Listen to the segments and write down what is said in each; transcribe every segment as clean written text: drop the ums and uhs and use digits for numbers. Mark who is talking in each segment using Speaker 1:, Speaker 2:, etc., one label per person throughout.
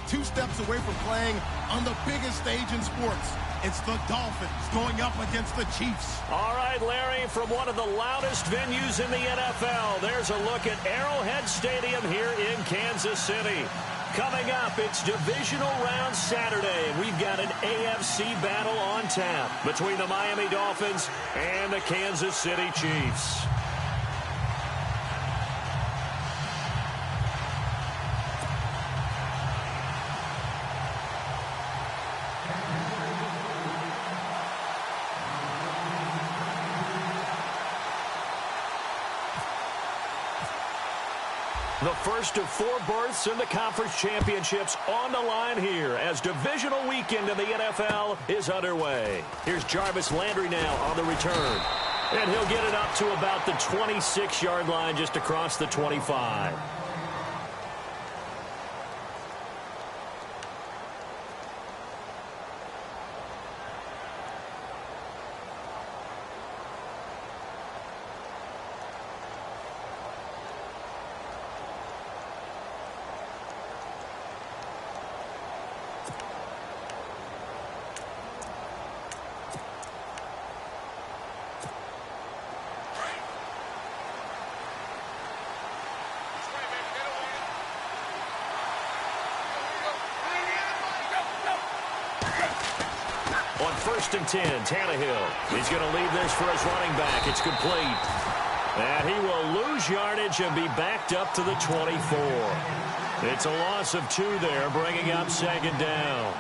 Speaker 1: 2 steps away from playing on the biggest stage in sports. It's the Dolphins going up against the Chiefs.
Speaker 2: All right, Larry, from one of the loudest venues in the NFL, there's a look at Arrowhead Stadium here in Kansas City. Coming up, it's divisional round Saturday, and we've got an AFC battle on tap between the Miami Dolphins and the Kansas City Chiefs. The first of 4 berths in the conference championships on the line here as divisional weekend in the NFL is underway. Here's Jarvis Landry now on the return. And he'll get it up to about the 26-yard line just across the 25. On 1st and 10, Tannehill. He's going to leave this for his running back. It's complete. And he will lose yardage and be backed up to the 24. It's a loss of 2 there, bringing up 2nd down.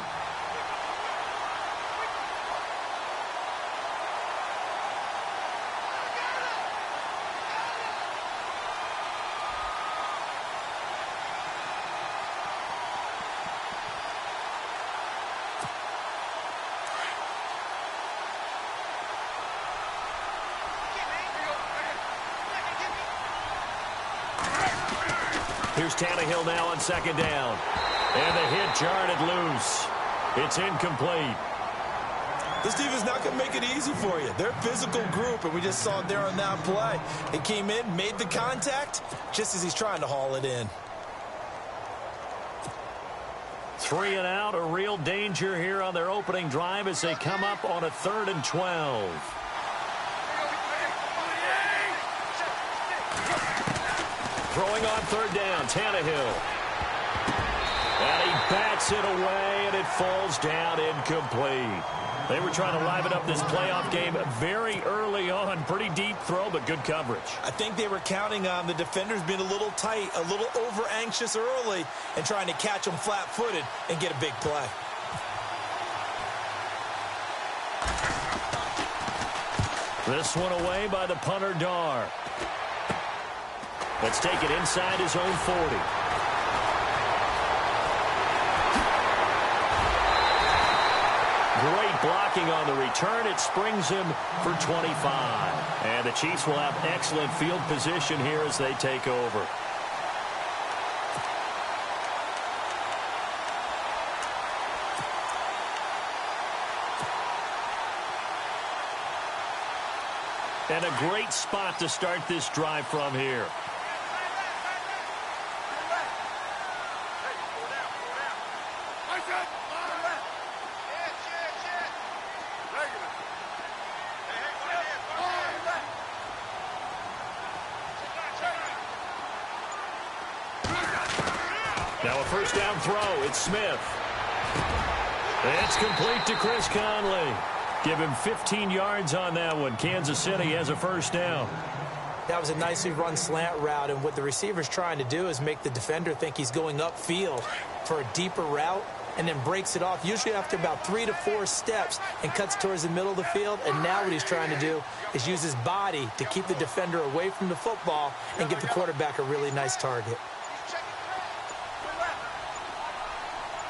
Speaker 2: Here's Tannehill now on 2nd down. And the hit jarred it loose. It's incomplete.
Speaker 3: This defense is not going to make it easy for you. They're a physical group, and we just saw it there on that play. It came in, made the contact, just as he's trying to haul it in.
Speaker 2: 3 and out, a real danger here on their opening drive as they come up on a 3rd and 12. Throwing on 3rd down, Tannehill. And he bats it away, and it falls down incomplete. They were trying to liven up this playoff game very early on. Pretty deep throw, but good coverage.
Speaker 3: I think they were counting on the defenders being a little tight, a little over-anxious early, and trying to catch them flat-footed and get a big play.
Speaker 2: This one away by the punter, Dar. Let's take it inside his own 40. Great blocking on the return. It springs him for 25. And the Chiefs will have excellent field position here as they take over. And a great spot to start this drive from here. Now a 1st down throw. It's Smith. It's complete to Chris Conley. Give him 15 yards on that one. Kansas City has a 1st down.
Speaker 4: That was a nicely run slant route, and what the receiver's trying to do is make the defender think he's going upfield for a deeper route and then breaks it off, usually after about 3 to 4 steps, and cuts towards the middle of the field. And now what he's trying to do is use his body to keep the defender away from the football and give the quarterback a really nice target.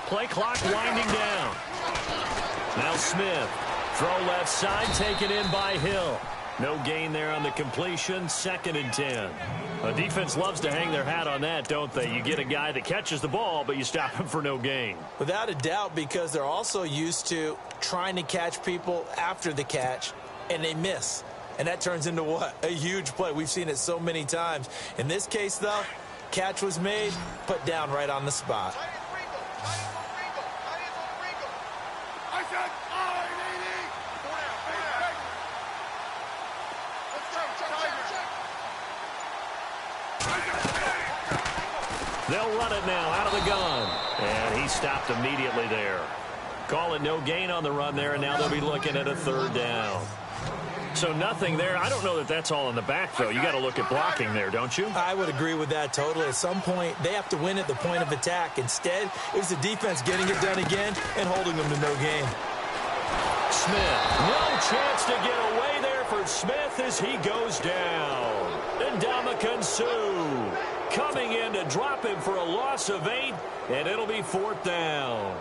Speaker 2: Play clock winding down. Now Smith. Throw left side, taken in by Hill. No gain there on the completion. 2nd and 10. The defense loves to hang their hat on that, don't they? You get a guy that catches the ball, but you stop him for no gain.
Speaker 4: Without a doubt, because they're also used to trying to catch people after the catch, and they miss. And that turns into what? A huge play. We've seen it so many times. In this case, though, catch was made, put down right on the spot.
Speaker 2: They'll run it now out of the gun. And he stopped immediately there. Call it no gain on the run there, and now they'll be looking at a third down. So nothing there. I don't know that that's all in the back, though. You got to look at blocking there, don't you?
Speaker 4: I would agree with that totally. At some point, they have to win at the point of attack. Instead, it was the defense getting it done again and holding them to no gain.
Speaker 2: Smith, no chance to get away there for Smith as he goes down. Ndamukong Suh coming in to drop him for a loss of 8, and it'll be 4th down.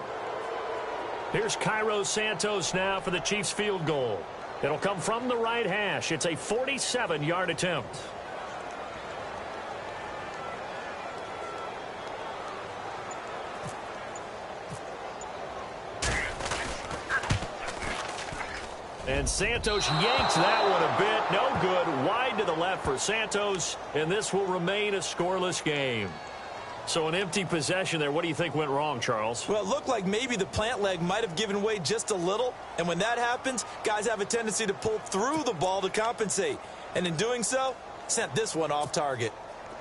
Speaker 2: Here's Cairo Santos now for the Chiefs field goal. It'll come from the right hash. It's a 47-yard attempt. And Santos yanks that one a bit. No good. Wide to the left for Santos. And this will remain a scoreless game. So an empty possession there. What do you think went wrong, Charles?
Speaker 4: Well, it looked like maybe the plant leg might have given way just a little. And when that happens, guys have a tendency to pull through the ball to compensate. And in doing so, sent this one off target.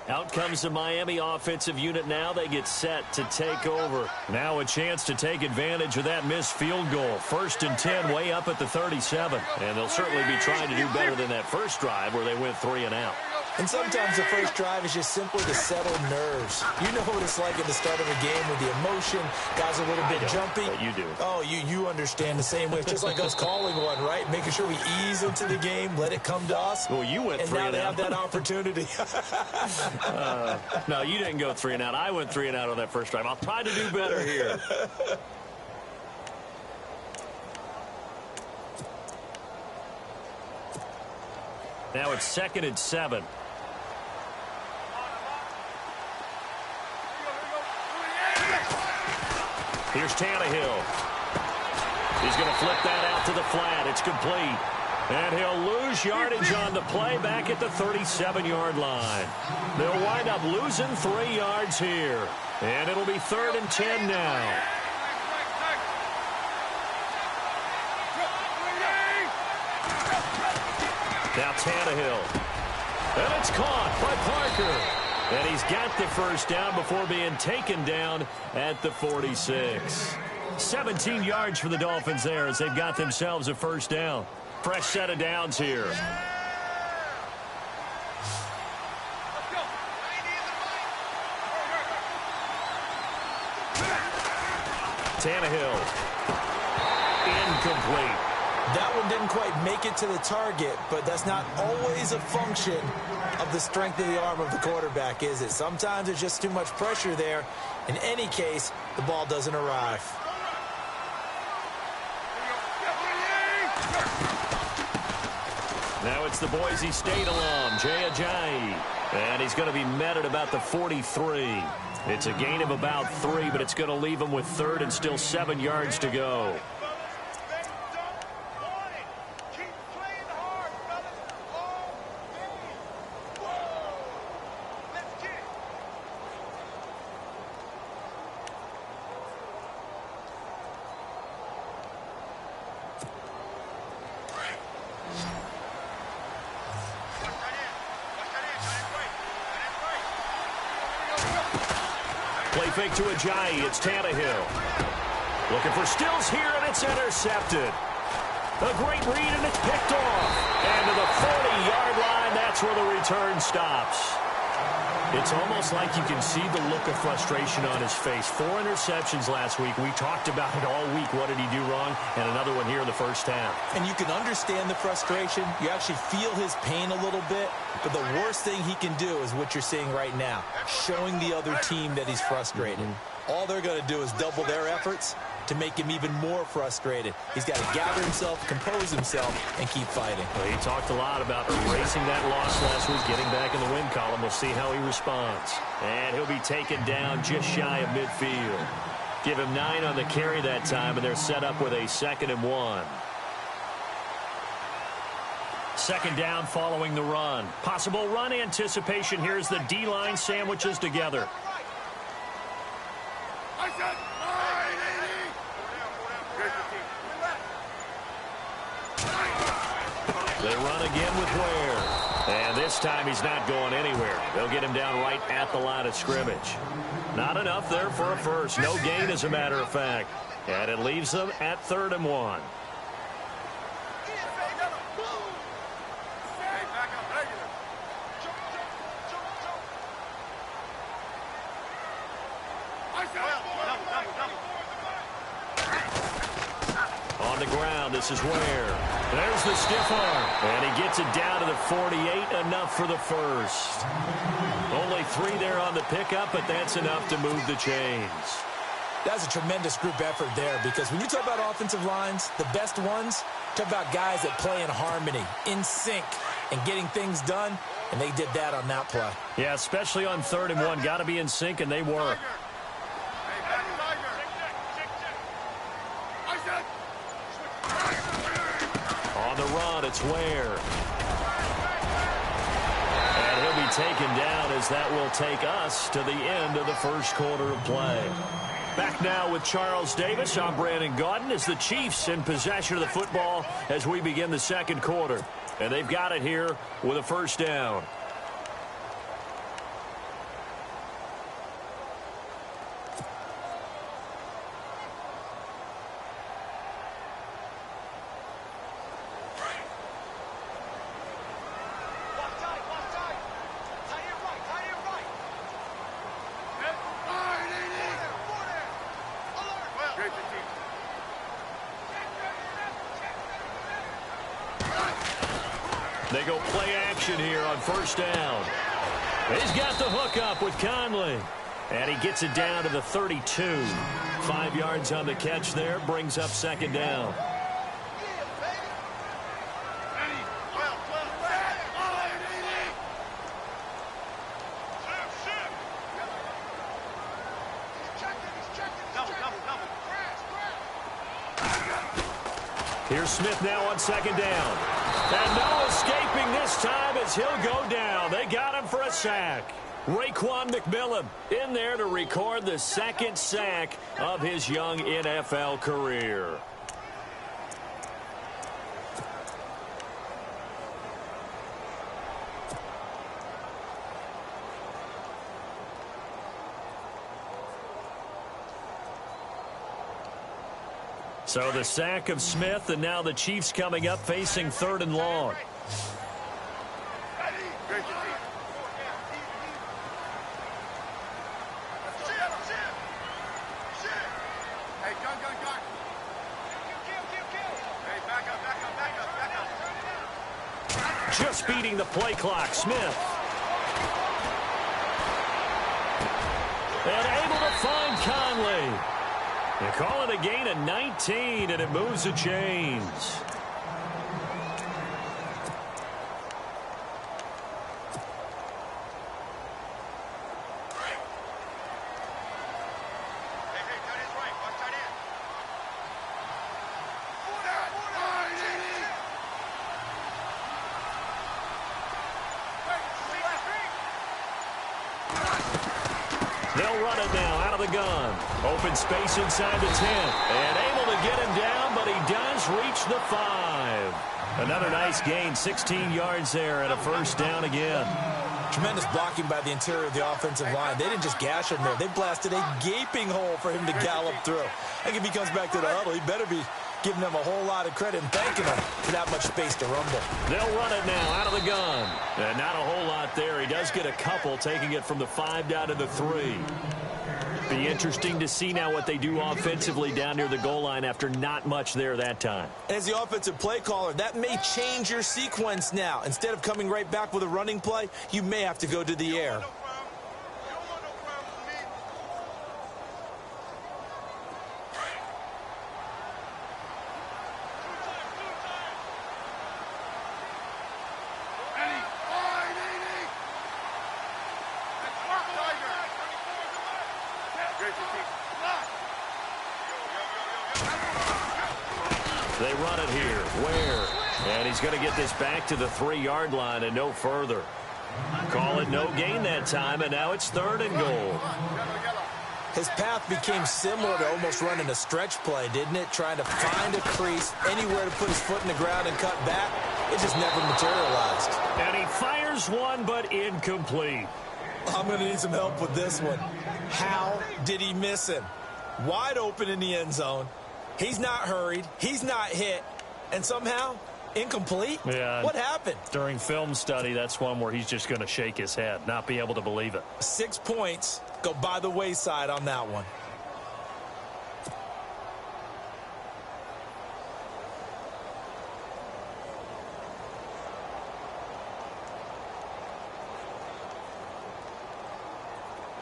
Speaker 2: Out comes the Miami offensive unit now. They get set to take over. Now a chance to take advantage of that missed field goal. 1st and 10 way up at the 37. And they'll certainly be trying to do better than that first drive where they went 3 and out.
Speaker 4: And sometimes the first drive is just simply to settle nerves. You know what it's like at the start of a game with the emotion. Guys are a little bit jumpy.
Speaker 2: But you do.
Speaker 4: Oh, you understand the same way. It's just like us calling one, right? Making sure we ease into the game, let it come to us.
Speaker 2: Well, you went 3 and out.
Speaker 4: And now they have that opportunity.
Speaker 2: No, you didn't go 3 and out. I went 3 and out on that first drive. I'll try to do better here. Now it's 2nd and 7. Here's Tannehill. He's going to flip that out to the flat. It's complete. And he'll lose yardage on the play back at the 37-yard line. They'll wind up losing 3 yards here. And it'll be 3rd and 10 now. Now Tannehill. And it's caught by Parker. And he's got the first down before being taken down at the 46. 17 yards for the Dolphins there as they've got themselves a first down. Fresh set of downs here. Tannehill. Incomplete.
Speaker 4: That one didn't quite make it to the target, but that's not always a function of the strength of the arm of the quarterback, is it? Sometimes there's just too much pressure there. In any case, the ball doesn't arrive.
Speaker 2: Now it's the Boise State alum, Jay Ajayi. And he's going to be met at about the 43. It's a gain of about 3, but it's going to leave him with 3rd and still 7 yards to go. Play fake to Ajayi. It's Tannehill. Looking for Stills here, and it's intercepted. A great read, and it's picked off. And to the 40-yard line, that's where the return stops. It's almost like you can see the look of frustration on his face. 4 interceptions last week. We talked about it all week. What did he do wrong? And another one here in the first half.
Speaker 4: And you can understand the frustration. You actually feel his pain a little bit. But the worst thing he can do is what you're seeing right now, showing the other team that he's frustrated. All they're going to do is double their efforts to make him even more frustrated. He's got to gather himself, compose himself, and keep fighting.
Speaker 2: Well, he talked a lot about erasing that loss last week, getting back in the win column. We'll see how he responds. And he'll be taken down just shy of midfield. Give him 9 on the carry that time, and they're set up with a 2nd and 1. 2nd down following the run. Possible run anticipation. Here's the D-line sandwiches together. They run again with Ware. And this time he's not going anywhere. They'll get him down right at the line of scrimmage. Not enough there for a first. No gain, as a matter of fact. And it leaves them at 3rd and 1. On the ground, this is Ware. There's the stiff arm. And he gets it down to the 48, enough for the first. Only 3 there on the pickup, but that's enough to move the chains.
Speaker 4: That's a tremendous group effort there, because when you talk about offensive lines, the best ones, talk about guys that play in harmony, in sync, and getting things done, and they did that on that play.
Speaker 2: Yeah, especially on 3rd and 1. Got to be in sync, and they were. On the run, it's Ware. And he'll be taken down, as that will take us to the end of the first quarter of play. Back now with Charles Davis. I'm Brandon Gaudin, as the Chiefs in possession of the football as we begin the second quarter. And they've got it here with a first down. They go play action here on first down. He's got the hook up with Conley. And he gets it down to the 32. 5 yards on the catch there. Brings up second down. Here's Smith now on second down. And no escaping this time, as he'll go down. They got him for a sack. Raekwon McMillan in there to record the second sack of his young NFL career. So the sack of Smith, and now the Chiefs coming up facing 3rd and long. Just beating the play clock, Smith. And able to find Conley. They call it a gain of 19, and it moves the chains. They'll run it now out of the gun. Open space inside the 10. And able to get him down, but he does reach the 5. Another nice gain, 16 yards there, and a first down again.
Speaker 4: Tremendous blocking by the interior of the offensive line. They didn't just gash him there. They blasted a gaping hole for him to gallop through. I think if he comes back to the huddle, he better be giving them a whole lot of credit and thanking them for that much space to rumble.
Speaker 2: They'll run it now out of the gun. And not a whole lot there. He does get a couple, taking it from the 5 down to the 3. Be interesting to see now what they do offensively down near the goal line after not much there that time.
Speaker 4: As the offensive play caller, that may change your sequence now. Instead of coming right back with a running play, you may have to go to the air.
Speaker 2: They run it here. Ware. And he's going to get this back to the 3-yard line and no further. Call it no gain that time, and now it's 3rd and goal.
Speaker 4: His path became similar to almost running a stretch play, didn't it? Trying to find a crease, anywhere to put his foot in the ground and cut back.
Speaker 3: It just never materialized.
Speaker 2: And he fires one, but incomplete.
Speaker 3: I'm going to need some help with this one. How did he miss him? Wide open in the end zone. He's not hurried. He's not hit. And somehow, incomplete?
Speaker 2: Yeah.
Speaker 3: What happened?
Speaker 2: During film study, that's one where he's just going to shake his head, not be able to believe it.
Speaker 3: 6 points go by the wayside on that one.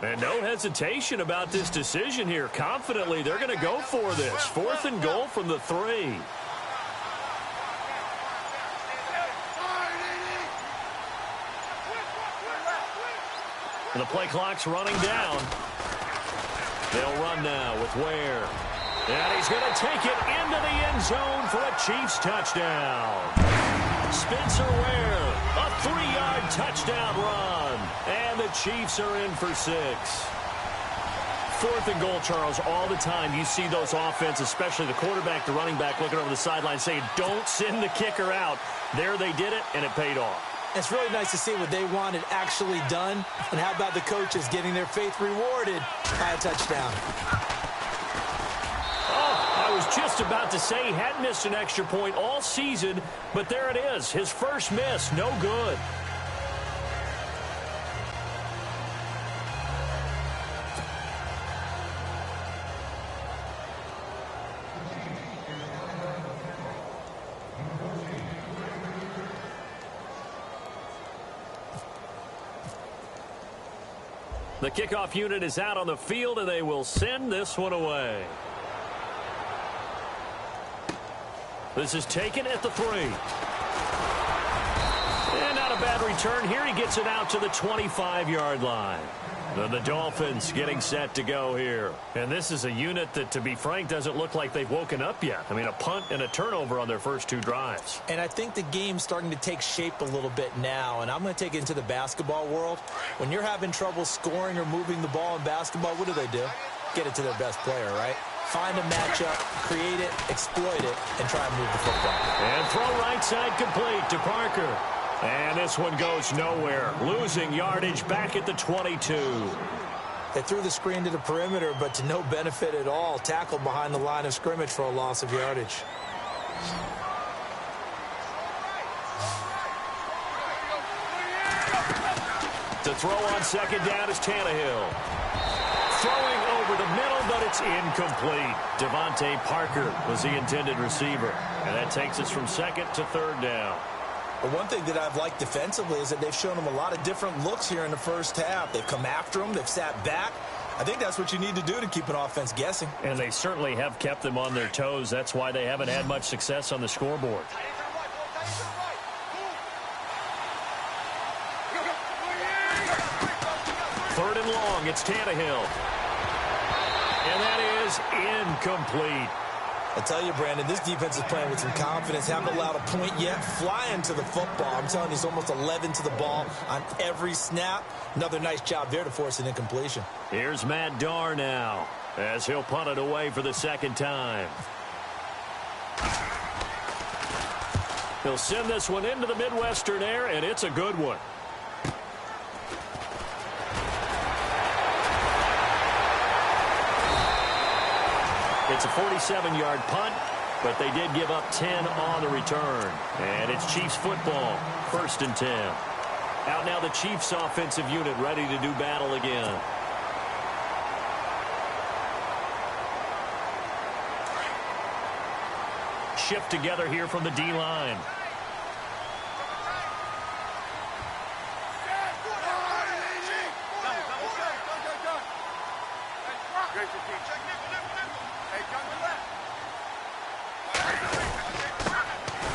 Speaker 2: And no hesitation about this decision here. Confidently, they're going to go for this. 4th and goal from the 3. And the play clock's running down. They'll run now with Ware. And he's going to take it into the end zone for a Chiefs touchdown. Spencer Ware, a 3-yard touchdown run. And the Chiefs are in for 6. 4th and goal, Charles, all the time you see those offenses, especially the quarterback, the running back, looking over the sideline saying, don't send the kicker out. There they did it, and it paid off.
Speaker 4: It's really nice to see what they wanted actually done. And how about the coaches getting their faith rewarded by a touchdown?
Speaker 2: Oh, I was just about to say he hadn't missed an extra point all season, but there it is. His first miss, no good. The kickoff unit is out on the field, and they will send this one away. This is taken at the 3. And not a bad return here. He gets it out to the 25-yard line. The Dolphins getting set to go here. And this is a unit that, to be frank, doesn't look like they've woken up yet. I mean, a punt and a turnover on their first 2 drives.
Speaker 4: And I think the game's starting to take shape a little bit now. And I'm going to take it into the basketball world. When you're having trouble scoring or moving the ball in basketball, what do? Get it to their best player, right? Find a matchup, create it, exploit it, and try and move the football.
Speaker 2: And throw right side complete to Parker. And this one goes nowhere. Losing yardage back at the 22.
Speaker 4: They threw the screen to the perimeter, but to no benefit at all. Tackled behind the line of scrimmage for a loss of yardage.
Speaker 2: To throw on second down is Tannehill. Throwing over the middle, but it's incomplete. Devontae Parker was the intended receiver. And that takes us from 2nd to 3rd down.
Speaker 3: But one thing that I've liked defensively is that they've shown them a lot of different looks here in the first half. They've come after them. They've sat back. I think that's what you need to do to keep an offense guessing.
Speaker 2: And they certainly have kept them on their toes. That's why they haven't had much success on the scoreboard. Third and long, it's Tannehill. And that is incomplete.
Speaker 3: I tell you, Brandon, this defense is playing with some confidence. Haven't allowed a point yet. Flying to the football. I'm telling you, it's almost 11 to the ball on every snap. Another nice job there to force an incompletion.
Speaker 2: Here's Matt Darr now, as he'll punt it away for the 2nd time. He'll send this one into the Midwestern air, and it's a good one. It's a 47-yard punt, but they did give up 10 on the return. And it's Chiefs football, 1st and 10. Out now the Chiefs offensive unit ready to do battle again. Shift together here from the D-line.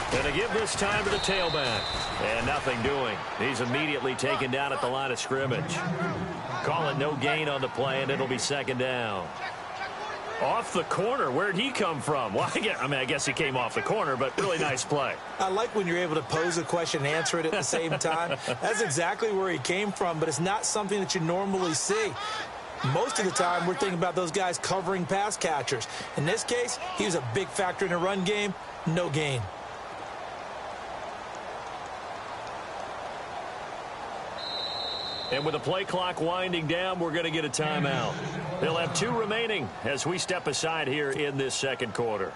Speaker 2: And to give this time to the tailback. And nothing doing. He's immediately taken down at the line of scrimmage. Call it no gain on the play, and it'll be 2nd down. Off the corner. Where'd he come from? Well, I guess he came off the corner, but really nice play.
Speaker 4: I like when you're able to pose a question and answer it at the same time. That's exactly where he came from, but it's not something that you normally see. Most of the time, we're thinking about those guys covering pass catchers. In this case, he was a big factor in the run game. No gain.
Speaker 2: And with the play clock winding down, we're going to get a timeout. They'll have 2 remaining as we step aside here in this second quarter.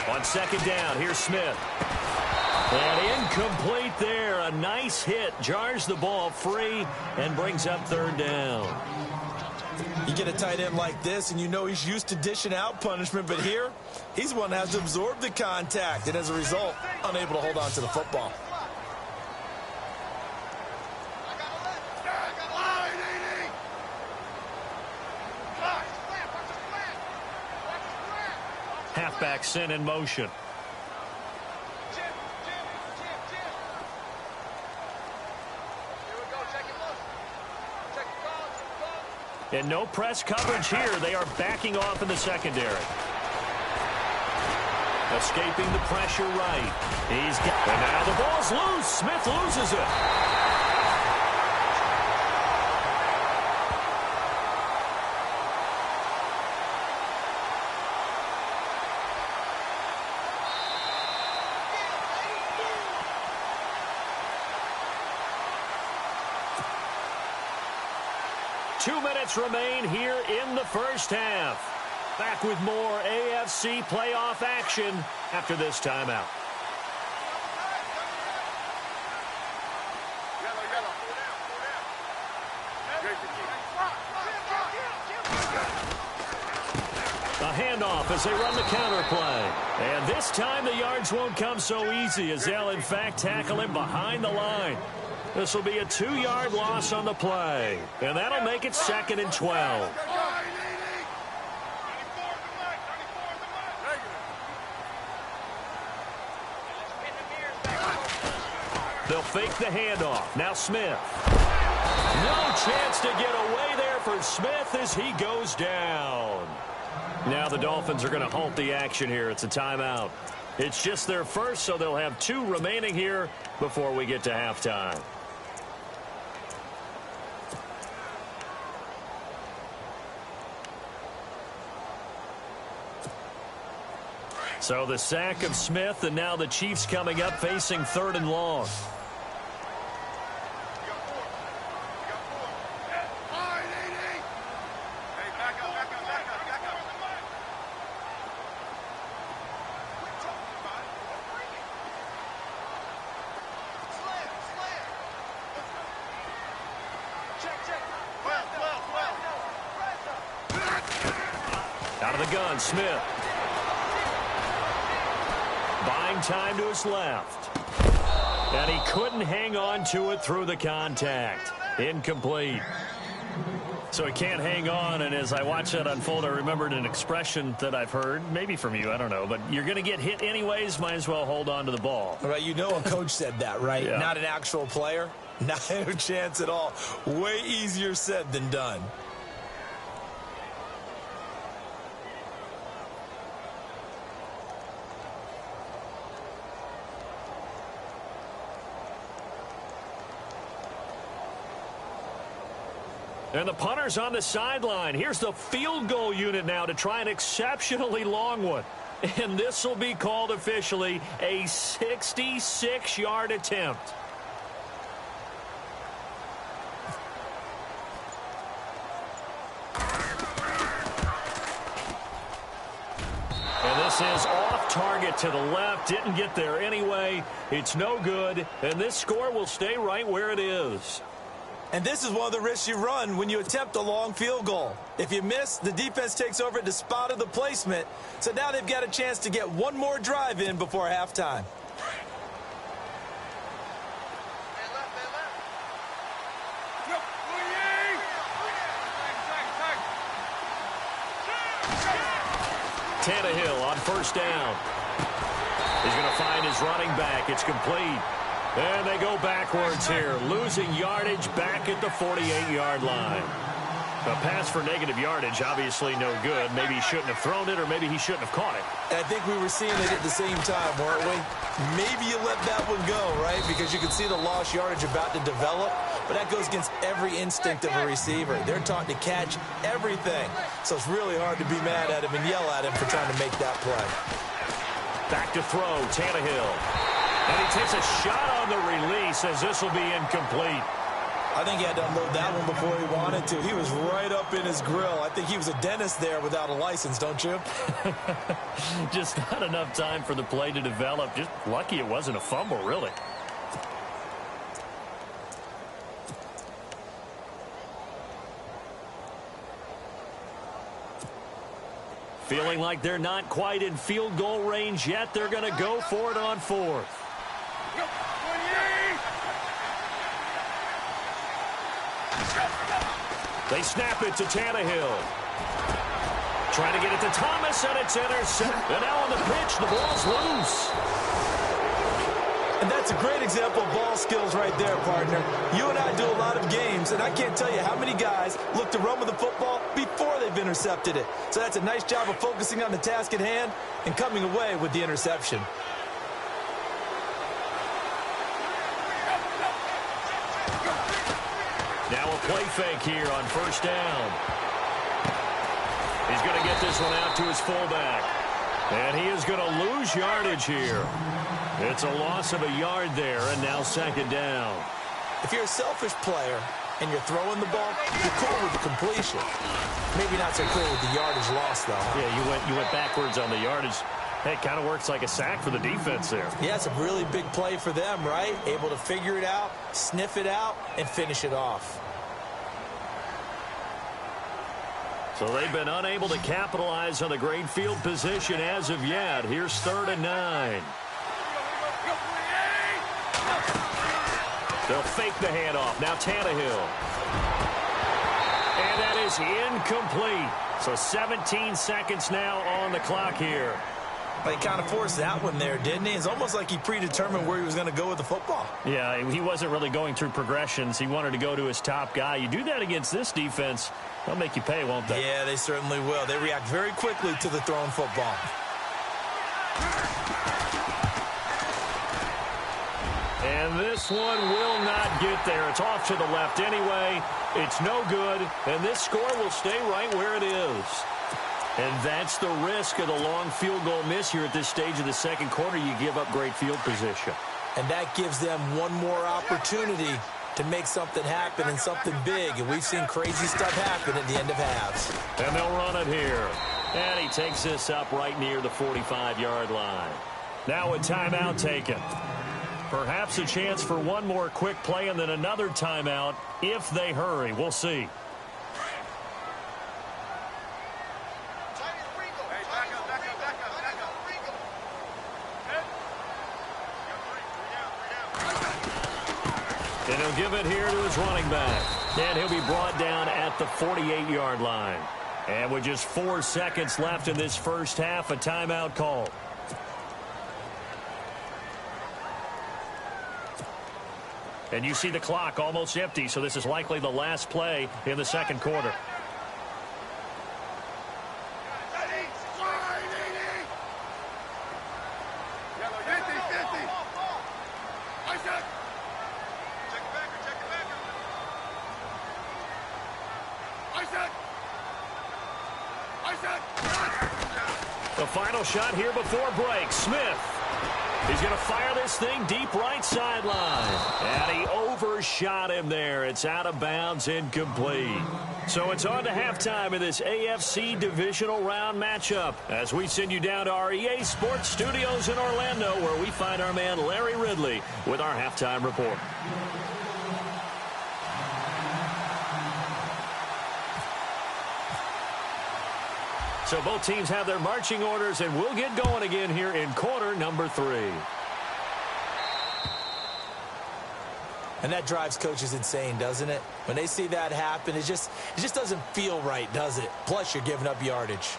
Speaker 2: On second down, here's Smith. And incomplete there. A nice hit. Jars the ball free and brings up third down.
Speaker 3: You get a tight end like this, and you know he's used to dishing out punishment, but here, he's one that has to absorb the contact, and as a result, unable to hold on to the football.
Speaker 2: Halfback sent in motion. And no press coverage here. They are backing off in the secondary. Escaping the pressure right. And now the ball's loose. Smith loses it. Two minutes remain here in the first half. Back with more AFC playoff action after this timeout. A handoff as they run the counter play. And this time the yards won't come so easy as they'll in fact tackle him behind the line. This will be a 2-yard loss on the play. And that'll make it 2nd and 12. They'll fake the handoff. Now Smith. No chance to get away there for Smith as he goes down. Now the Dolphins are going to halt the action here. It's a timeout. It's just their first, so they'll have 2 remaining here before we get to halftime. So the sack of Smith, and now the Chiefs coming up facing 3rd and long. Out of the gun, Smith. Buying time to his left. And he couldn't hang on to it through the contact. Incomplete. So he can't hang on, and as I watch that unfold, I remembered an expression that I've heard, maybe from you, I don't know, but you're going to get hit anyways, might as well hold on to the ball.
Speaker 3: All right, you know a coach said that, right?
Speaker 2: Yeah.
Speaker 3: Not an actual player. Not a chance at all. Way easier said than done.
Speaker 2: And the punter's on the sideline. Here's the field goal unit now to try an exceptionally long one. And this will be called officially a 66-yard attempt. And this is off target to the left. Didn't get there anyway. It's no good. And this score will stay right where it is.
Speaker 3: And this is one of the risks you run when you attempt a long field goal. If you miss, the defense takes over at the spot of the placement. So now they've got a chance to get one more drive in before halftime.
Speaker 2: Tannehill on first down. He's going to find his running back. It's complete. And they go backwards here, losing yardage back at the 48-yard line. A pass for negative yardage, obviously no good. Maybe he shouldn't have thrown it, or maybe he shouldn't have caught it.
Speaker 3: I think we were seeing it at the same time, weren't we? Maybe you let that one go, right? Because you can see the lost yardage about to develop, but that goes against every instinct of a receiver. They're taught to catch everything, so it's really hard to be mad at him and yell at him for trying to make that play.
Speaker 2: Back to throw, Tannehill. And he takes a shot on the release as this will be incomplete.
Speaker 3: I think he had to unload that one before he wanted to. He was right up in his grill. I think he was a dentist there without a license, don't you?
Speaker 2: Just not enough time for the play to develop. Just lucky it wasn't a fumble, really. Feeling like they're not quite in field goal range yet. They're going to go for it on fourth. They snap it to Tannehill. Trying to get it to Thomas, and it's intercepted. And now on the pitch, the ball's loose.
Speaker 3: And that's a great example of ball skills right there, partner. You and I do a lot of games, and I can't tell you how many guys look to run with the football before they've intercepted it. So that's a nice job of focusing on the task at hand and coming away with the interception.
Speaker 2: Now a play fake here on first down. He's going to get this one out to his fullback. And he is going to lose yardage here. It's a loss of a yard there, and now second down.
Speaker 3: If you're a selfish player and you're throwing the ball, you're cool with the completion. Maybe not so cool with the yardage loss, though.
Speaker 2: Yeah, you went backwards on the yardage. Hey, it kind of works like a sack for the defense there.
Speaker 3: Yeah, it's a really big play for them, right? Able to figure it out, sniff it out, and finish it off.
Speaker 2: So they've been unable to capitalize on the great field position as of yet. Here's 3rd and 9. They'll fake the handoff. Now Tannehill. And that is incomplete. So 17 seconds now on the clock here.
Speaker 3: But he kind of forced that one there, didn't he? It's almost like he predetermined where he was going to go with the football.
Speaker 2: Yeah, he wasn't really going through progressions. He wanted to go to his top guy. You do that against this defense, they'll make you pay, won't they?
Speaker 3: Yeah, they certainly will. They react very quickly to the thrown football.
Speaker 2: And this one will not get there. It's off to the left anyway. It's no good, and this score will stay right where it is. And that's the risk of the long field goal miss here at this stage of the second quarter. You give up great field position.
Speaker 3: And that gives them one more opportunity to make something happen and something big. And we've seen crazy stuff happen at the end of halves.
Speaker 2: And they'll run it here. And he takes this up right near the 45-yard line. Now a timeout taken. Perhaps a chance for one more quick play and then another timeout if they hurry. We'll see. And he'll give it here to his running back. And he'll be brought down at the 48-yard line. And with just 4 seconds left in this first half, a timeout call. And you see the clock almost empty, so this is likely the last play in the second quarter. The final shot here before break. Smith. He's going to fire this thing deep right sideline. And he overshot him there. It's out of bounds, incomplete. So it's on to halftime in this AFC divisional round matchup as we send you down to our EA Sports studios in Orlando where we find our man Larry Ridley with our halftime report. So both teams have their marching orders, and we'll get going again here in quarter number 3.
Speaker 3: And that drives coaches insane, doesn't it? When they see that happen, it just doesn't feel right, does it? Plus, you're giving up yardage.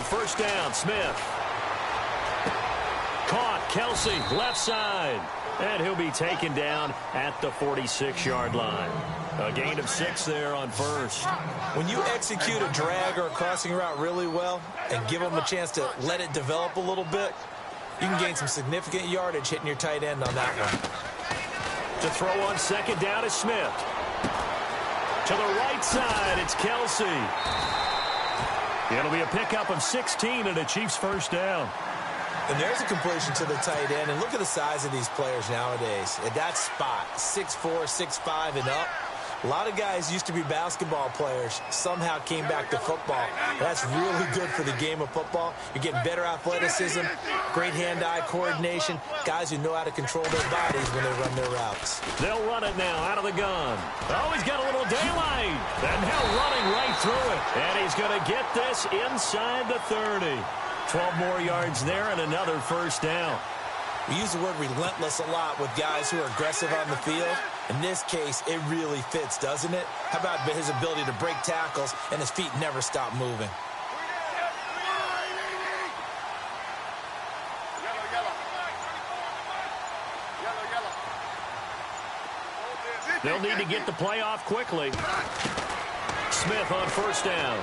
Speaker 2: first down. Smith. Caught. Kelsey, left side. And he'll be taken down at the 46-yard line. A gain of 6 there on first.
Speaker 4: When you execute a drag or a crossing route really well and give them a chance to let it develop a little bit, you can gain some significant yardage hitting your tight end on that one.
Speaker 2: To throw on second down is Smith. To the right side, it's Kelsey. It'll be a pickup of 16 and a Chiefs first down.
Speaker 4: And there's a completion to the tight end. And look at the size of these players nowadays. At that spot, 6'4", 6'5", and up. A lot of guys used to be basketball players, somehow came back to football. That's really good for the game of football. You're getting better athleticism, great hand-eye coordination, guys who know how to control their bodies when they run their routes.
Speaker 2: They'll run it now out of the gun. Oh, he's got a little daylight. And now running right through it. And he's going to get this inside the 30. 12 more yards there and another first down.
Speaker 4: We use the word relentless a lot with guys who are aggressive on the field. In this case, it really fits, doesn't it? How about his ability to break tackles and his feet never stop moving?
Speaker 2: They'll need to get the play off quickly. Smith on first down.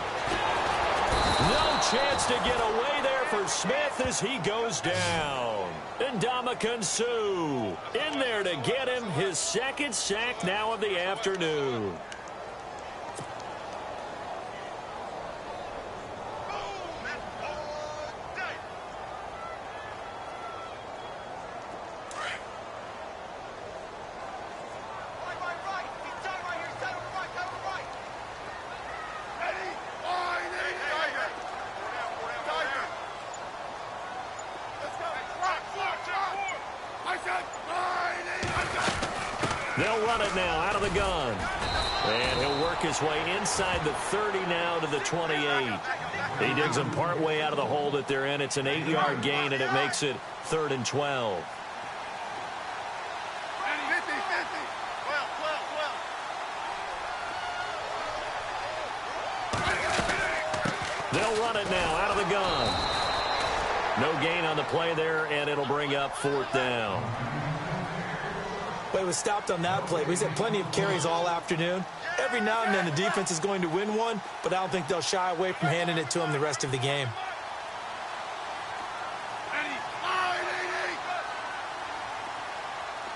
Speaker 2: No chance to get away there for Smith as he goes down. And Ndamukong Suh in there to get him his second sack now of the afternoon. They'll run it now out of the gun. And he'll work his way inside the 30 now to the 28. He digs him partway out of the hole that they're in. It's an 8-yard gain, and it makes it 3rd and 12. They'll run it now out of the gun. No gain on the play there, and it'll bring up 4th down.
Speaker 4: Well, he was stopped on that play, but he's had plenty of carries all afternoon. Every now and then the defense is going to win one, but I don't think they'll shy away from handing it to him the rest of the game.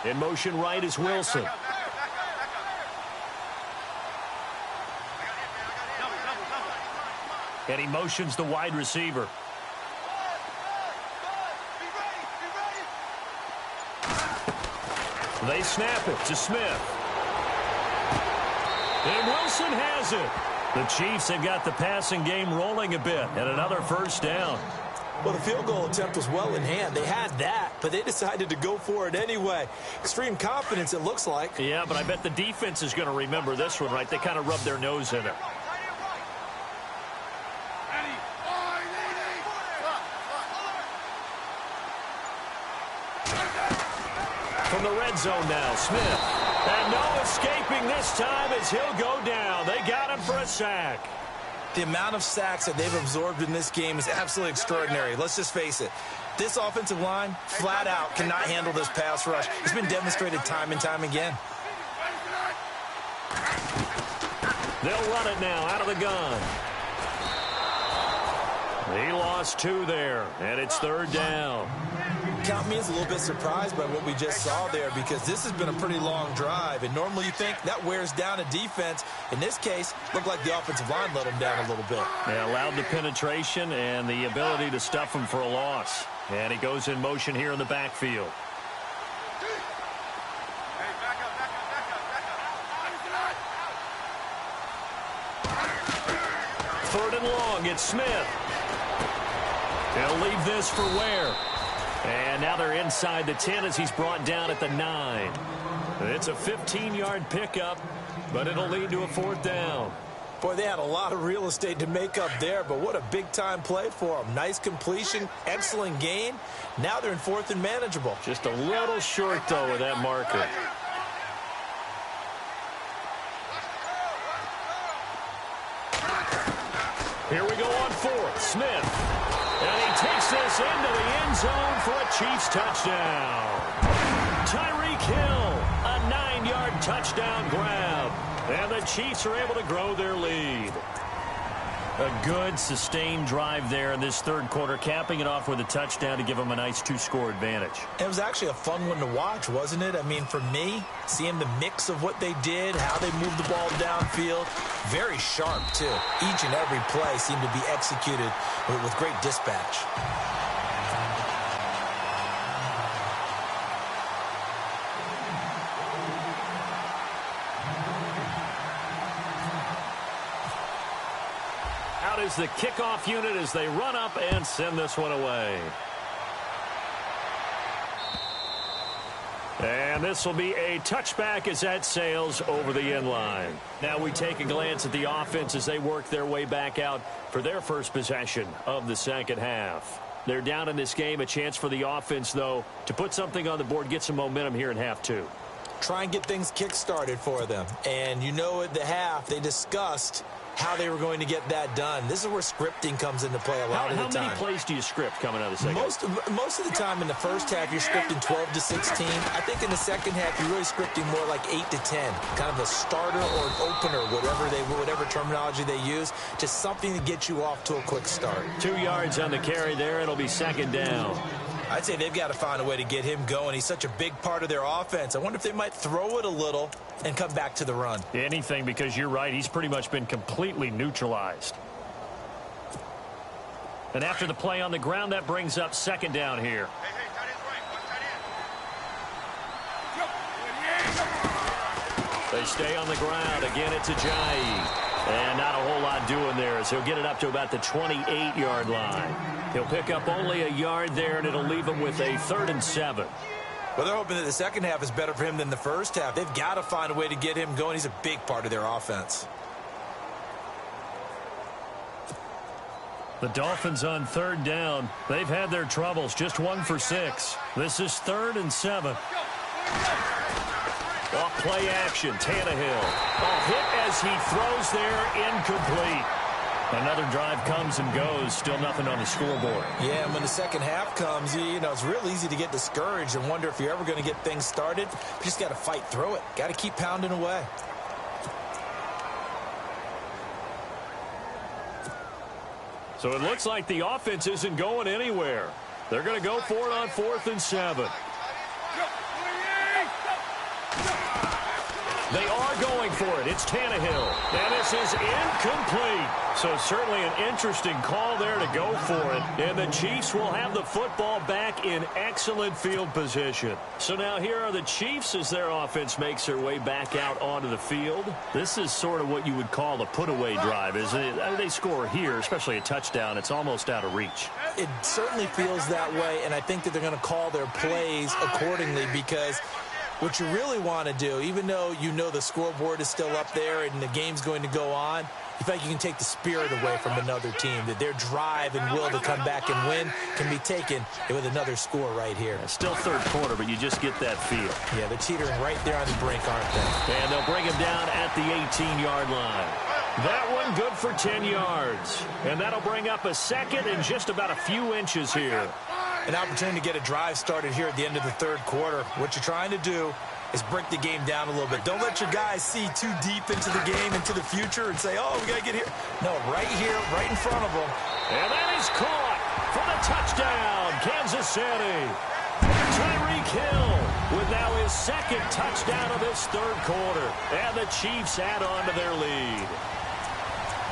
Speaker 2: In motion right is Wilson. And he motions the wide receiver. They snap it to Smith. And Wilson has it. The Chiefs have got the passing game rolling a bit, and another first down.
Speaker 4: Well, the field goal attempt was well in hand. They had that, but they decided to go for it anyway. Extreme confidence, it looks like.
Speaker 2: Yeah, but I bet the defense is going to remember this one, right? They kind of rubbed their nose in it. From the red zone now, Smith. And no escaping this time as he'll go down. They got him for a sack.
Speaker 4: The amount of sacks that they've absorbed in this game is absolutely extraordinary. Let's just face it. This offensive line, flat out, cannot handle this pass rush. It's been demonstrated time and time again.
Speaker 2: They'll run it now out of the gun. He lost 2 there, and it's 3rd down.
Speaker 4: Count me as a little bit surprised by what we just saw there, because this has been a pretty long drive, and normally you think that wears down a defense. In this case, looked like the offensive line let them down a little bit.
Speaker 2: Yeah, allowed the penetration and the ability to stuff him for a loss. And he goes in motion here in the backfield. Third and long, it's Smith. They'll leave this for Ware. And now they're inside the 10 as he's brought down at the 9. It's a 15-yard pickup, but it'll lead to a 4th down.
Speaker 4: Boy, they had a lot of real estate to make up there, but what a big-time play for them. Nice completion, excellent gain. Now they're in 4th and manageable.
Speaker 2: Just a little short, though, with that marker. Here we go on 4th. Smith. this into the end zone for a Chiefs touchdown. Tyreek Hill, a 9-yard touchdown grab. And the Chiefs are able to grow their lead. A good, sustained drive there in this third quarter, capping it off with a touchdown to give them a nice 2-score advantage.
Speaker 4: It was actually a fun one to watch, wasn't it? I mean, for me, seeing the mix of what they did, how they moved the ball downfield, very sharp, too. Each and every play seemed to be executed with great dispatch.
Speaker 2: Out is the kickoff unit as they run up and send this one away. And this will be a touchback as that sails over the end line. Now we take a glance at the offense as they work their way back out for their first possession of the second half. They're down in this game. A chance for the offense, though, to put something on the board, get some momentum here in half two.
Speaker 4: Try and get things kick-started for them. And you know at the half, they discussed how they were going to get that done. This is where scripting comes into play a lot of the time.
Speaker 2: How many plays do you script coming out of the second half?
Speaker 4: Most of the time in the first half, you're scripting 12 to 16. I think in the second half, you're really scripting more like 8 to 10. Kind of a starter or an opener, whatever terminology they use. Just something to get you off to a quick start.
Speaker 2: 2 yards on the carry there. It'll be second down.
Speaker 4: I'd say they've got to find a way to get him going. He's such a big part of their offense. I wonder if they might throw it a little and come back to the run.
Speaker 2: Anything, because you're right. He's pretty much been completely neutralized. And after the play on the ground, that brings up second down here. They stay on the ground. Again, it's Ajayi. And not a whole lot doing there as he'll get it up to about the 28-yard line. He'll pick up only a yard there, and it'll leave him with a 3rd and 7.
Speaker 4: Well, they're hoping that the second half is better for him than the first half. They've got to find a way to get him going. He's a big part of their offense.
Speaker 2: The Dolphins on 3rd down. They've had their troubles. Just 1 for 6. This is 3rd and 7. Off play action, Tannehill. A hit as he throws there, incomplete. Another drive comes and goes, still nothing on the scoreboard.
Speaker 4: Yeah, and when the second half comes, you know, it's real easy to get discouraged and wonder if you're ever going to get things started. You just got to fight through it. Got to keep pounding away.
Speaker 2: So it looks like the offense isn't going anywhere. They're going to go for it on 4th and 7. They are going for it. It's Tannehill. And this is incomplete. So certainly an interesting call there to go for it. And the Chiefs will have the football back in excellent field position. So now here are the Chiefs as their offense makes their way back out onto the field. This is sort of what you would call a put-away drive, isn't it? They score here, especially a touchdown. It's almost out of reach.
Speaker 4: It certainly feels that way, and I think that they're going to call their plays accordingly because what you really want to do, even though you know the scoreboard is still up there and the game's going to go on, you feel like you can take the spirit away from another team, that their drive and will to come back and win can be taken with another score right here.
Speaker 2: Still third quarter, but you just get that feel.
Speaker 4: Yeah, they're teetering right there on the brink, aren't they?
Speaker 2: And they'll bring him down at the 18-yard line. That one good for 10 yards. And that'll bring up a second and just about a few inches here.
Speaker 4: An opportunity to get a drive started here at the end of the third quarter. What you're trying to do is break the game down a little bit. Don't let your guys see too deep into the game, into the future, and say, oh, we got to get here. No, right here, right in front of them.
Speaker 2: And that is caught for the touchdown, Kansas City. Tyreek Hill with now his second touchdown of this third quarter. And the Chiefs add on to their lead.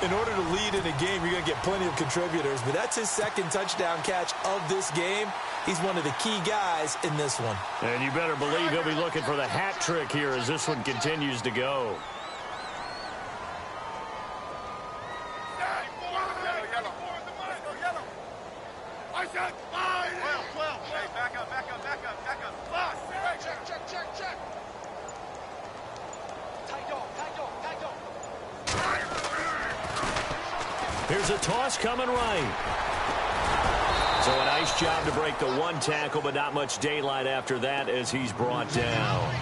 Speaker 4: In order to lead in a game, you're going to get plenty of contributors, but that's his second touchdown catch of this game. He's one of the key guys in this one.
Speaker 2: And you better believe he'll be looking for the hat trick here as this one continues to go. Here's a toss coming right. So a nice job to break the one tackle, but not much daylight after that as he's brought down.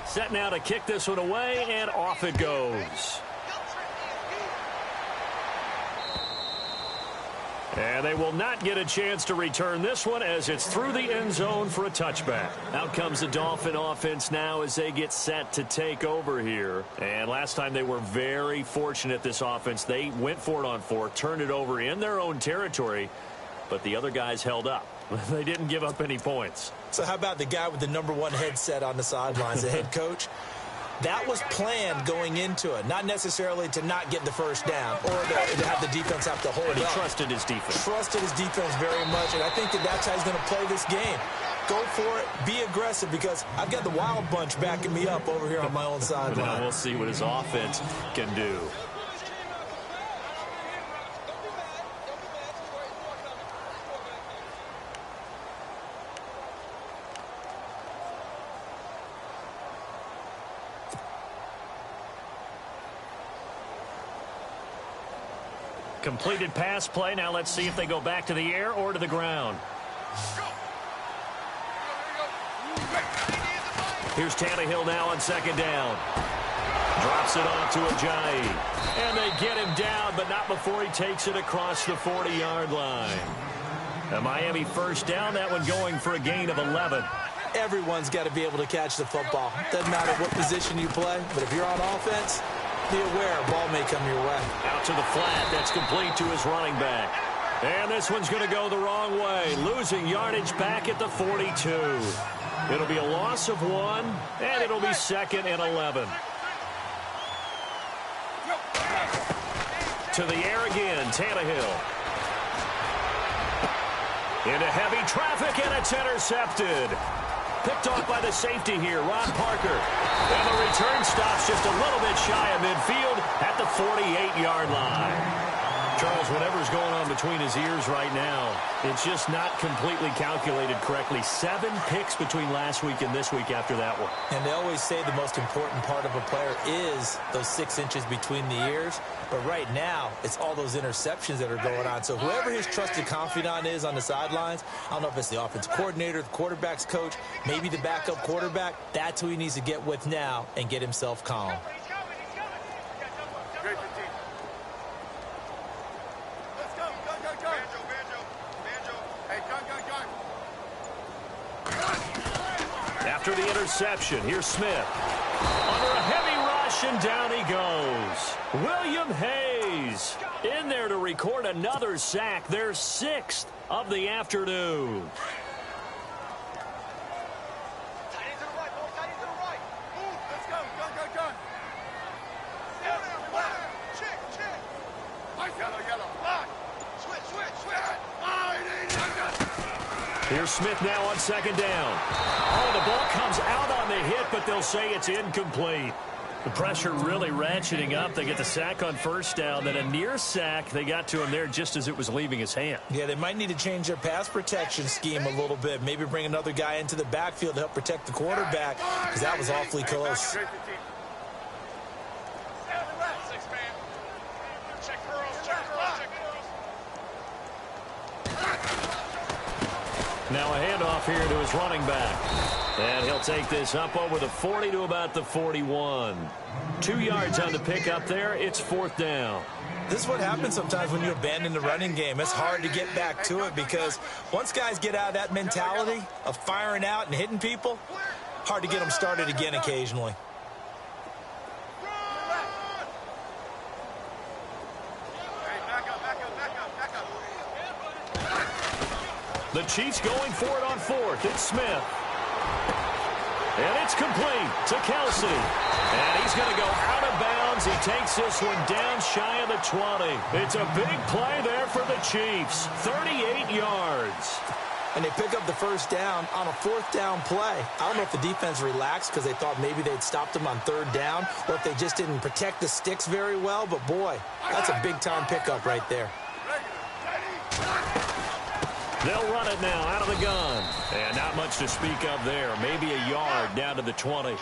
Speaker 2: Set now to kick this one away, and off it goes. And they will not get a chance to return this one as it's through the end zone for a touchback. Out comes the Dolphin offense now as they get set to take over here. And last time they were very fortunate, this offense. They went for it on 4, turned it over in their own territory, but the other guys held up. They didn't give up any points.
Speaker 4: So how about the guy with the #1 headset on the sidelines, the head coach? That was planned going into it, not necessarily to not get the first down or to have the defense have to hold
Speaker 2: But he
Speaker 4: up.
Speaker 2: trusted his defense.
Speaker 4: Trusted his defense very much, and I think that's how he's going to play this game. Go for it, be aggressive, because I've got the wild bunch backing me up over here on my own sideline.
Speaker 2: Now we'll see what his offense can do. Completed pass play. Now let's see if they go back to the air or to the ground. Here's Tannehill now on second down. Drops it off to Ajayi. And they get him down, but not before he takes it across the 40-yard line. A Miami first down, that one going for a gain of 11.
Speaker 4: Everyone's got to be able to catch the football. Doesn't matter what position you play, but if you're on offense, be aware a ball may come your way.
Speaker 2: Out to the flat. That's complete to his running back. And this one's going to go the wrong way. Losing yardage back at the 42. It'll be a loss of 1, and it'll be 2nd and 11. To the air again, Tannehill. Into heavy traffic, and it's intercepted. Picked off by the safety here, Ron Parker. And the return stops just a little bit shy of midfield at the 48-yard line. Charles, whatever's going on between his ears right now, it's just not completely calculated correctly. 7 picks between last week and this week after that one.
Speaker 4: And they always say the most important part of a player is those 6 inches between the ears. But right now, it's all those interceptions that are going on. So whoever his trusted confidant is on the sidelines, I don't know if it's the offense coordinator, the quarterback's coach, maybe the backup quarterback, that's who he needs to get with now and get himself calm.
Speaker 2: After the interception, here's Smith. Under a heavy rush, and down he goes. William Hayes in there to record another sack, their 6th of the afternoon. Here's Smith now on second down. Oh, the ball comes out on the hit, but they'll say it's incomplete. The pressure really ratcheting up. They get the sack on first down, then a near sack. They got to him there just as it was leaving his hand.
Speaker 4: Yeah, they might need to change their pass protection scheme a little bit. Maybe bring another guy into the backfield to help protect the quarterback, because that was awfully close.
Speaker 2: Now a handoff here to his running back. And he'll take this up over the 40 to about the 41. 2 yards on the pick up there. It's 4th down.
Speaker 4: This is what happens sometimes when you abandon the running game. It's hard to get back to it because once guys get out of that mentality of firing out and hitting people, hard to get them started again occasionally.
Speaker 2: The Chiefs going for it on 4th. It's Smith. And it's complete to Kelsey. And he's going to go out of bounds. He takes this one down shy of the 20. It's a big play there for the Chiefs. 38 yards.
Speaker 4: And they pick up the first down on a 4th down play. I don't know if the defense relaxed because they thought maybe they'd stopped them on 3rd down or if they just didn't protect the sticks very well. But, boy, that's a big-time pickup right there.
Speaker 2: They'll run it now out of the gun. And not much to speak of there. Maybe a yard down to the 20.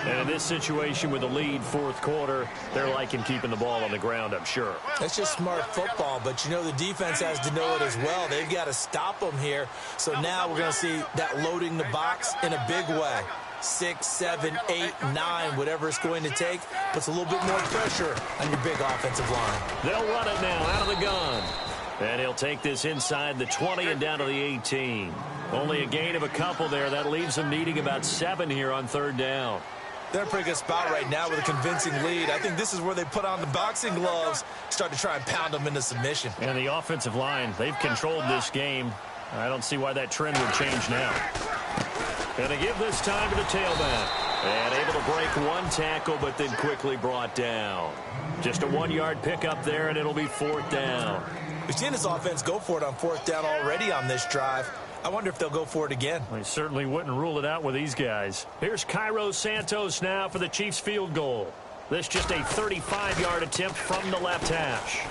Speaker 2: And in this situation with the lead 4th quarter, they're liking keeping the ball on the ground, I'm sure.
Speaker 4: That's just smart football, but you know the defense has to know it as well. They've got to stop them here. So now we're going to see that loading the box in a big way. 6, 7, 8, 9, whatever it's going to take, puts a little bit more pressure on your big offensive line.
Speaker 2: They'll run it now out of the gun. And he'll take this inside the 20 and down to the 18. Only a gain of a couple there. That leaves them needing about 7 here on 3rd down.
Speaker 3: They're in a pretty good spot right now with a convincing lead. I think this is where they put on the boxing gloves, start to try and pound them into submission.
Speaker 2: And the offensive line, they've controlled this game. I don't see why that trend would change now. And they give this time to the tailback. And able to break one tackle, but then quickly brought down. Just a 1-yard pickup there, and it'll be 4th down.
Speaker 3: We've seen this offense go for it on 4th down already on this drive. I wonder if they'll go for it again.
Speaker 2: Well, I certainly wouldn't rule it out with these guys. Here's Cairo Santos now for the Chiefs field goal. This just a 35-yard attempt from the left hash.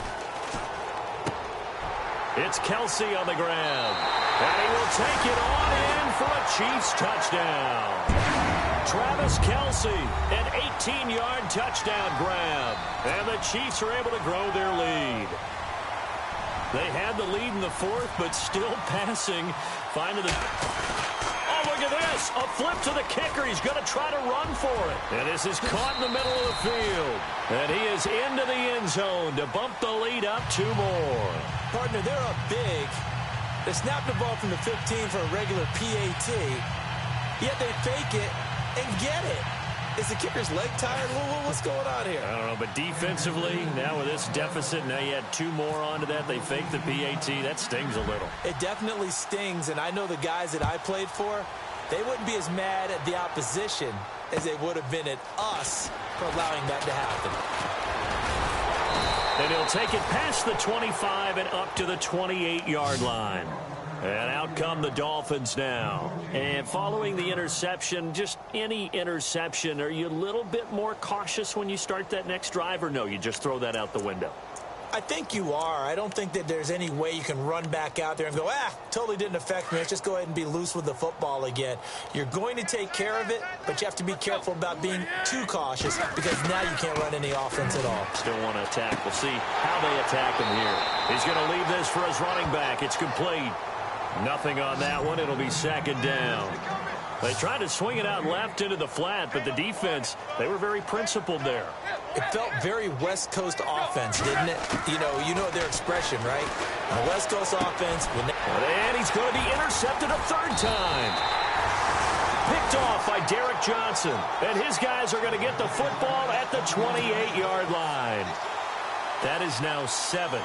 Speaker 2: It's Kelsey on the ground. And he will take it on in for a Chiefs touchdown. Travis Kelsey, an 18-yard touchdown grab. And the Chiefs are able to grow their lead. They had the lead in the 4th, but still passing. Finding the... Oh, look at this. A flip to the kicker. He's going to try to run for it. And this is caught in the middle of the field. And he is into the end zone to bump the lead up 2 more.
Speaker 4: Partner, they're up big. They snap the ball from the 15 for a regular PAT. Yet they fake it and get it. Is the kicker's leg tired? What's going on here?
Speaker 2: I don't know, but defensively, now with this deficit, now you add 2 more onto that. They fake the PAT. That stings a little.
Speaker 4: It definitely stings, and I know the guys that I played for, they wouldn't be as mad at the opposition as they would have been at us for allowing that to happen.
Speaker 2: And he'll take it past the 25 and up to the 28-yard line. And out come the Dolphins now. And following the interception, just any interception, are you a little bit more cautious when you start that next drive, or no, you just throw that out the window?
Speaker 4: I think you are. I don't think that there's any way you can run back out there and go, totally didn't affect me. Let's just go ahead and be loose with the football again. You're going to take care of it, but you have to be careful about being too cautious because now you can't run any offense at all.
Speaker 2: Still want to attack. We'll see how they attack him here. He's going to leave this for his running back. It's complete. Nothing on that one. It'll be 2nd down. They tried to swing it out left into the flat, but the defense, they were very principled there.
Speaker 4: It felt very West Coast offense, didn't it? You know their expression, right? The West Coast offense.
Speaker 2: And he's going to be intercepted a 3rd time. Picked off by Derek Johnson. And his guys are going to get the football at the 28-yard line. That is now 7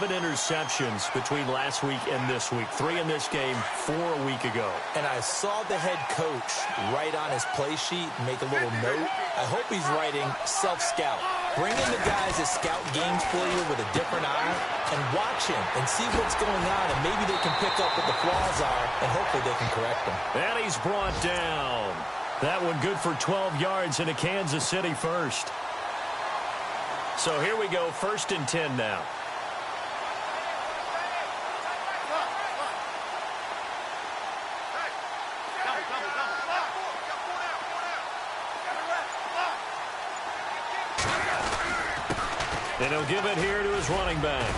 Speaker 2: interceptions between last week and this week. 3 in this game, 4 a week ago.
Speaker 4: And I saw the head coach write on his play sheet and make a little note. I hope he's writing self-scout. Bring in the guys that scout games for you with a different eye and watch him and see what's going on, and maybe they can pick up what the flaws are, and hopefully they can correct them.
Speaker 2: And he's brought down. That one good for 12 yards into Kansas City first. So here we go, 1st and 10 now. And he'll give it here to his running back.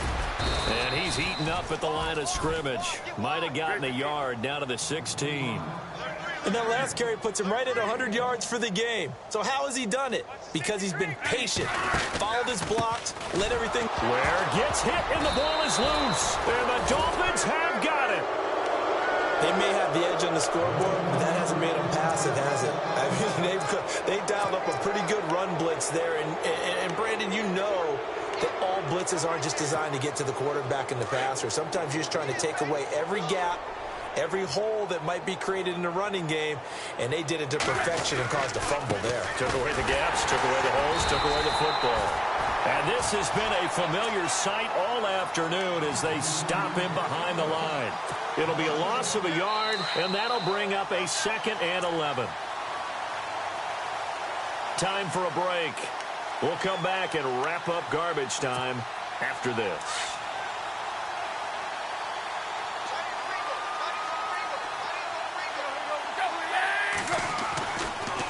Speaker 2: And he's eaten up at the line of scrimmage. Might have gotten a yard down to the 16.
Speaker 4: And that last carry puts him right at 100 yards for the game. So how has he done it? Because he's been patient, followed his blocks, let everything...
Speaker 2: Ware gets hit and the ball is loose. And the Dolphins have got it.
Speaker 4: They may have the edge on the scoreboard, but that hasn't made them pass it, has it? I mean, they dialed up a pretty good run blitz there. And Brandon, you know that all blitzes aren't just designed to get to the quarterback and the passer. Sometimes you're just trying to take away every gap, every hole that might be created in the running game, and they did it to perfection and caused a fumble there.
Speaker 2: Took away the gaps, took away the holes, took away the football. And this has been a familiar sight all afternoon as they stop him behind the line. It'll be a loss of a yard, and that'll bring up a 2nd and 11. Time for a break. We'll come back and wrap up garbage time after this.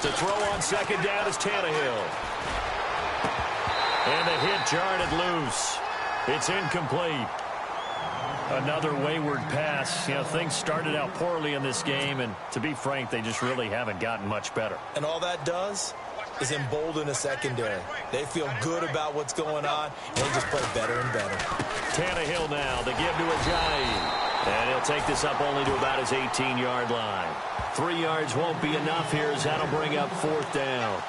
Speaker 2: To throw on 2nd down is Tannehill. And the hit jarred it loose. It's incomplete. Another wayward pass. You know, things started out poorly in this game, and to be frank, they just really haven't gotten much better.
Speaker 4: And all that does,
Speaker 3: is embolden the secondary. They feel good about what's going on, and they just play better and better.
Speaker 2: Tannehill now, the give to Ajayi. And he'll take this up only to about his 18-yard line. 3 yards won't be enough here as that'll bring up 4th down.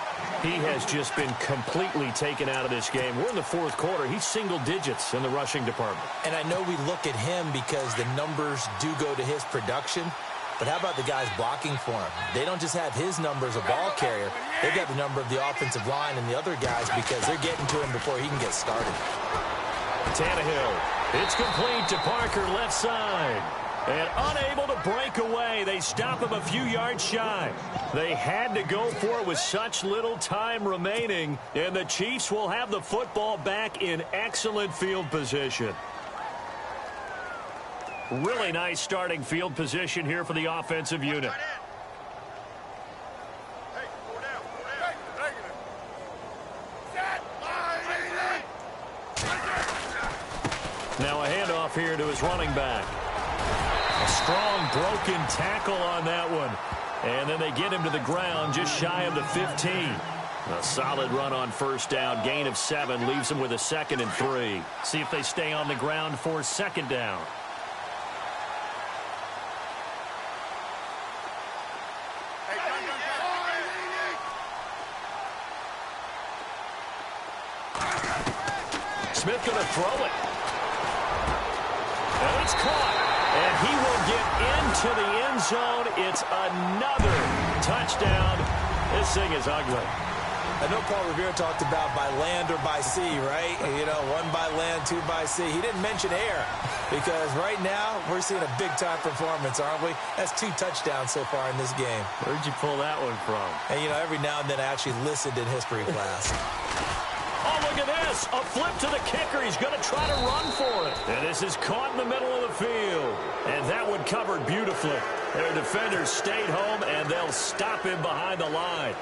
Speaker 2: He has just been completely taken out of this game. We're in the 4th quarter. He's single digits in the rushing department.
Speaker 3: And I know we look at him because the numbers do go to his production. But how about the guys blocking for him? They don't just have his number as a ball carrier. They've got the number of the offensive line and the other guys because they're getting to him before he can get started.
Speaker 2: Tannehill. It's complete to Parker, left side. And unable to break away. They stop him a few yards shy. They had to go for it with such little time remaining. And the Chiefs will have the football back in excellent field position. Really nice starting field position here for the offensive unit. Now a handoff here to his running back. A strong broken tackle on that one. And then they get him to the ground just shy of the 15. A solid run on first down. Gain of 7 leaves him with a 2nd and 3. See if they stay on the ground for 2nd down. Smith going to throw it. And it's caught. And he will get into the end zone. It's another touchdown. This thing is ugly.
Speaker 3: I know Paul Revere talked about by land or by sea, right? You know, 1 by land, 2 by sea. He didn't mention air because right now we're seeing a big-time performance, aren't we? That's 2 touchdowns so far in this game.
Speaker 2: Where'd you pull that one from?
Speaker 3: And, you know, every now and then I actually listened in history class.
Speaker 2: Oh, look at this. A flip to the kicker. He's going to try to run for it. And this is caught in the middle of the field. And that one covered beautifully. Their defenders stayed home, and they'll stop him behind the line.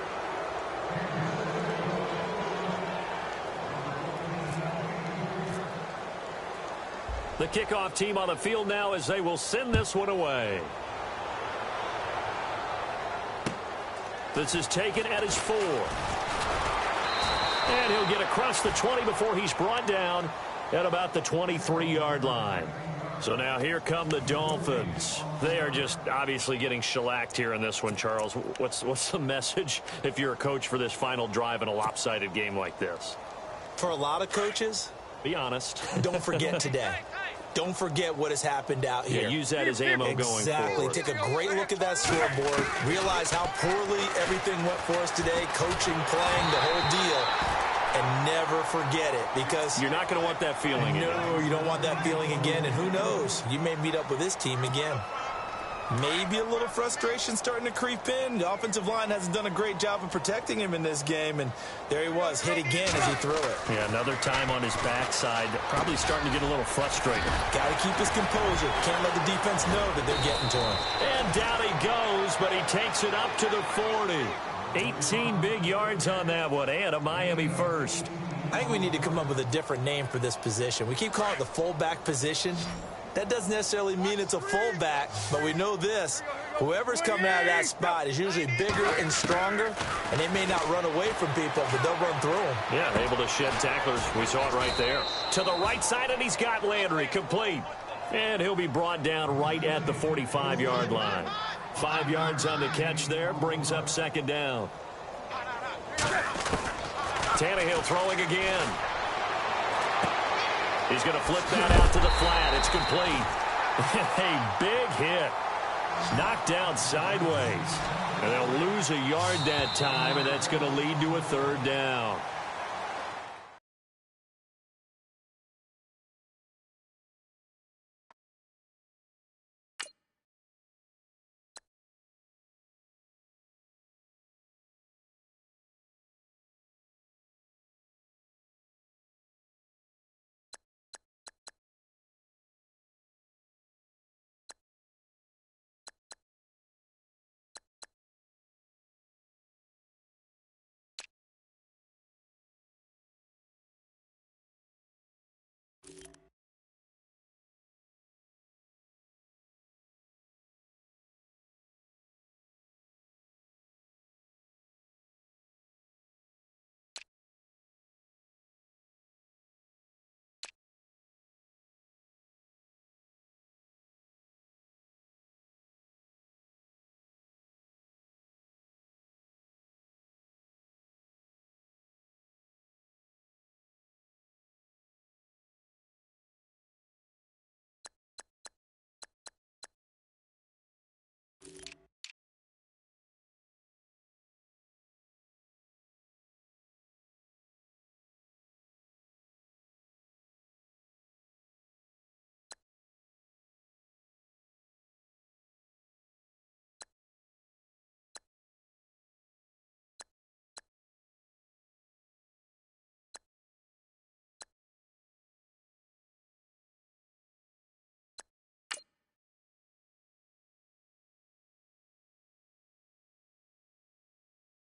Speaker 2: The kickoff team on the field now as they will send this one away. This is taken at his 4. And he'll get across the 20 before he's brought down at about the 23-yard line. So now here come the Dolphins. They are just obviously getting shellacked here in this one, Charles. What's the message if you're a coach for this final drive in a lopsided game like this?
Speaker 3: For a lot of coaches,
Speaker 2: be honest.
Speaker 3: Don't forget today. Don't forget what has happened out here.
Speaker 2: Yeah, use that as ammo going forward.
Speaker 3: Exactly. Take a great look at that scoreboard. Realize how poorly everything went for us today. Coaching, playing, the whole deal. And never forget it because
Speaker 2: you're not going to want that feeling again.
Speaker 3: No, you don't want that feeling again. And who knows? You may meet up with this team again. Maybe a little frustration starting to creep in. The offensive line hasn't done a great job of protecting him in this game. And there he was, hit again as he threw it.
Speaker 2: Yeah, another time on his backside. Probably starting to get a little frustrated.
Speaker 3: Got to keep his composure. Can't let the defense know that they're getting to him.
Speaker 2: And down he goes, but he takes it up to the 40. 18 big yards on that one, and a Miami first.
Speaker 3: I think we need to come up with a different name for this position. We keep calling it the fullback position. That doesn't necessarily mean it's a fullback, but we know this. Whoever's coming out of that spot is usually bigger and stronger, and they may not run away from people, but they'll run through them.
Speaker 2: Yeah, able to shed tacklers. We saw it right there. To the right side, and he's got Landry complete. And he'll be brought down right at the 45-yard line. 5 yards on the catch there, brings up 2nd down. Tannehill throwing again. He's going to flip that out to the flat. It's complete. A big hit. Knocked down sideways. And they'll lose a yard that time, and that's going to lead to a 3rd down.